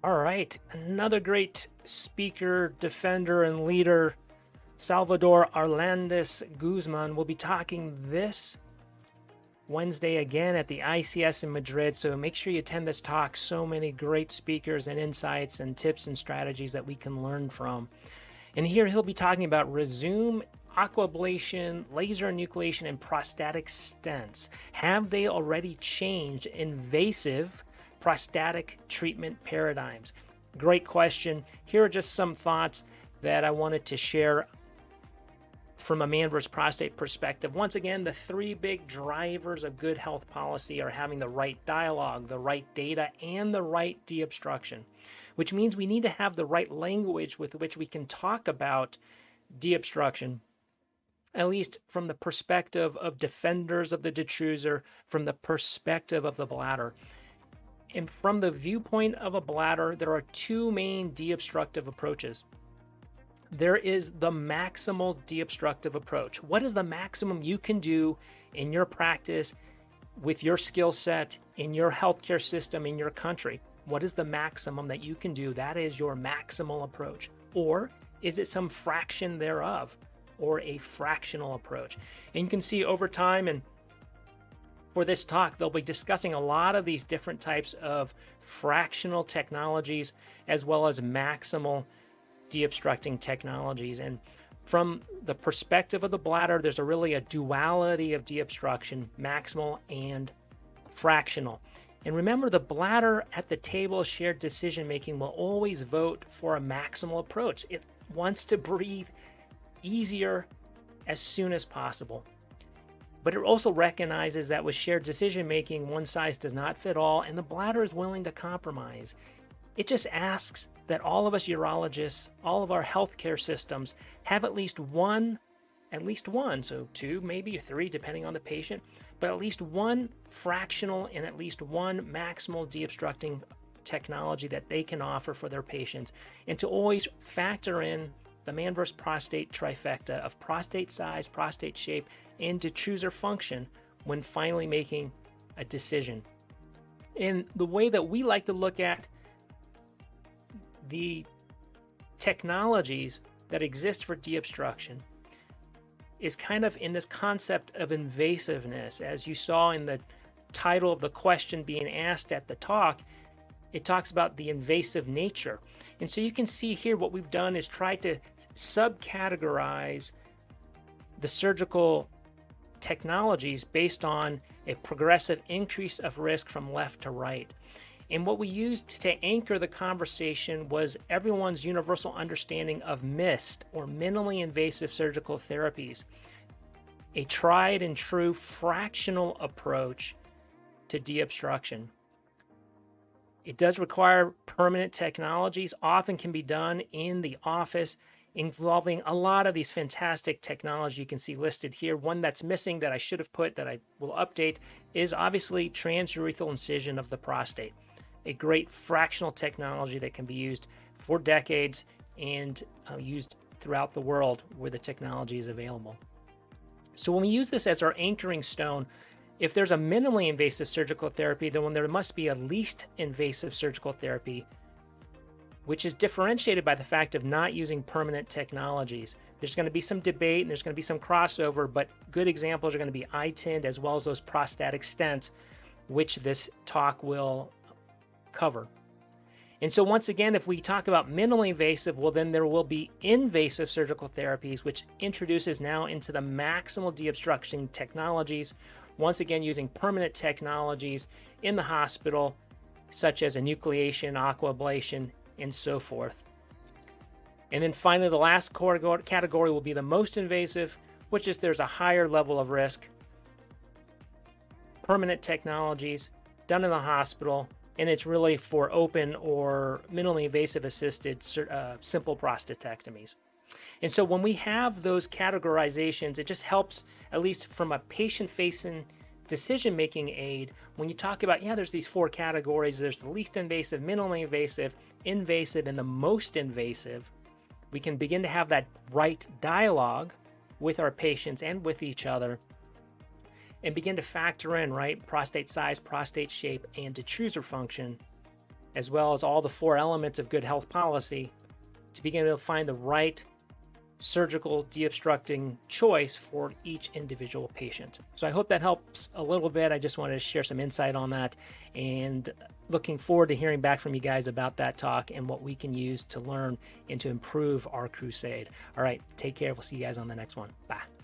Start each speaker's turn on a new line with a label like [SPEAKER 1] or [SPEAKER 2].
[SPEAKER 1] All right, another great speaker, defender, and leader, Salvador Arlandis Guzman, will be talking this Wednesday again at the ICS in Madrid. So make sure you attend this talk. So many great speakers and insights and tips and strategies that we can learn from. And here he'll be talking about Resume, aquablation, laser enucleation, and prostatic stents. Have they already changed invasive prostatic treatment paradigms? Great question. Here are just some thoughts that I wanted to share from a ManVsProstate perspective. Once again, the three big drivers of good health policy are having the right dialogue, the right data, and the right deobstruction, which means we need to have the right language with which we can talk about deobstruction, at least from the perspective of defenders of the Detrusor, from the perspective of the bladder. And from the viewpoint of a bladder, there are two main deobstructive approaches. There is the maximal deobstructive approach. What is the maximum you can do in your practice, with your skill set, in your healthcare system, in your country? What is the maximum that you can do? That is your maximal approach. Or is it some fraction thereof, or a fractional approach? And you can see over time, and for this talk, they'll be discussing a lot of these different types of fractional technologies as well as maximal deobstructing technologies. And from the perspective of the bladder, there's really a duality of deobstruction, maximal and fractional. And remember, the bladder at the table of shared decision making will always vote for a maximal approach. It wants to breathe easier as soon as possible. But it also recognizes that with shared decision making, one size does not fit all, and the bladder is willing to compromise. It just asks that all of us urologists, all of our healthcare systems, have at least one, so two, maybe three, depending on the patient, but at least one fractional and at least one maximal deobstructing technology that they can offer for their patients, and to always factor in the ManVsProstate trifecta of prostate size, prostate shape, and Detrusor function when finally making a decision. And the way that we like to look at the technologies that exist for deobstruction is kind of in this concept of invasiveness. As you saw in the title of the question being asked at the talk, it talks about the invasive nature. And so you can see here what we've done is try to subcategorize the surgical technologies based on a progressive increase of risk from left to right. And what we used to anchor the conversation was everyone's universal understanding of MIST, or minimally invasive surgical therapies, a tried and true fractional approach to deobstruction. It does require permanent technologies, often can be done in the office, involving a lot of these fantastic technologies you can see listed here. One that's missing that I should have put, that I will update, is obviously transurethral incision of the prostate, a great fractional technology that can be used for decades and used throughout the world where the technology is available. So when we use this as our anchoring stone, if there's a minimally invasive surgical therapy, then there must be a least invasive surgical therapy, which is differentiated by the fact of not using permanent technologies. There's going to be some debate and there's going to be some crossover, but good examples are going to be iTind as well as those prostatic stents, which this talk will cover. And so once again, if we talk about minimally invasive, well, then there will be invasive surgical therapies, which introduces now into the maximal deobstruction technologies, once again using permanent technologies in the hospital, such as enucleation, aquablation, and so forth. And then finally, the last category will be the most invasive, which is there's a higher level of risk. Permanent technologies done in the hospital, and it's really for open or minimally invasive assisted simple prostatectomies. And so when we have those categorizations, it just helps, at least from a patient-facing decision-making aid, when you talk about, there's these four categories, there's the least invasive, minimally invasive, invasive, and the most invasive, we can begin to have that right dialogue with our patients and with each other and begin to factor in, right, prostate size, prostate shape, and Detrusor function as well as all the 4 elements of good health policy to begin to find the right surgical deobstructing choice for each individual patient. So I hope that helps a little bit. I just wanted to share some insight on that, and looking forward to hearing back from you guys about that talk and what we can use to learn and to improve our crusade. All right, take care. We'll see you guys on the next one. Bye.